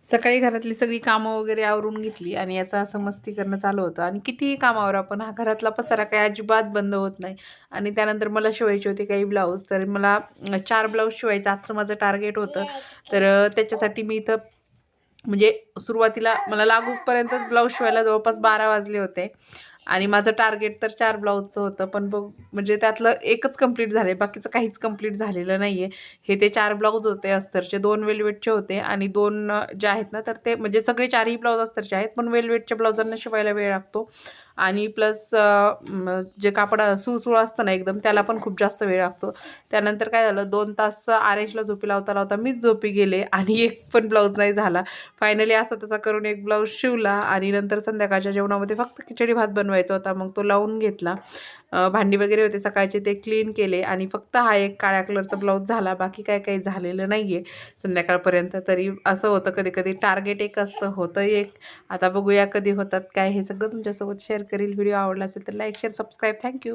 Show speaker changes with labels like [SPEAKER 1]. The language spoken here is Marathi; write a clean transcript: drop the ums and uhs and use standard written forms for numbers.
[SPEAKER 1] सकाळी घरातली सगळी कामं वगैरे आवरून घेतली आणि याचं असं मस्ती करणं चालू होतं आणि कितीही कामावर आपण हा घरातला पसारा काही अजिबात बंद होत नाही. आणि त्यानंतर मला शिवायचे होते काही ब्लाऊज, तर मला 4 ब्लाऊज शिवायचं आजचं माझं टार्गेट होतं. तर त्याच्यासाठी मी इथं म्हणजे सुरुवातीला मला लागूपर्यंतच ब्लाऊज शिवायला जवळपास 12 वाजले होते आणि माझं टार्गेट तर 4 ब्लाऊजचं होतं. पण बघ म्हणजे त्यातलं एकच कंप्लीट झाले, बाकीचं काहीच कंप्लीट झालेलं नाही आहे. हे ते 4 ब्लाऊज होते अस्तरचे, 2 वेल्वेटचे होते आणि 2 जे आहेत ना, तर ते म्हणजे सगळे 4ही ब्लाऊज अस्तरचे आहेत, पण वेल्वेटच्या ब्लाऊजांना शिवायला वेळ लागतो. आणि प्लस जे कापड सुळसुळ असतं ना एकदम, त्याला पण खूप जास्त वेळ लागतो. त्यानंतर काय झालं, 2 तास आरेशला झोपी लावता लावता मीच झोपी गेले आणि एक पण ब्लाऊज नाही झाला. फायनली असा तसा करून एक ब्लाऊज शिवला आणि नंतर संध्याकाळच्या जेवणामध्ये फक्त खिचडी भात बनवायचा होता, मग तो लावून घेतला. भांडी वगैरे होते सकाळचे, ते क्लीन केले आणि फक्त हा एक काळ्या कलरचा ब्लाऊज झाला. बाकी काय काही झालेलं नाही आहे संध्याकाळपर्यंत. तरी असं होतं कधी-कधी टार्गेट एक असतं, होतं एक. आता बघूया कधी होतात काय, हे सगळं तुमच्यासोबत शेअर करील. व्हिडिओ आवडला असेल तर लाईक, शेअर, सबस्क्राईब. थँक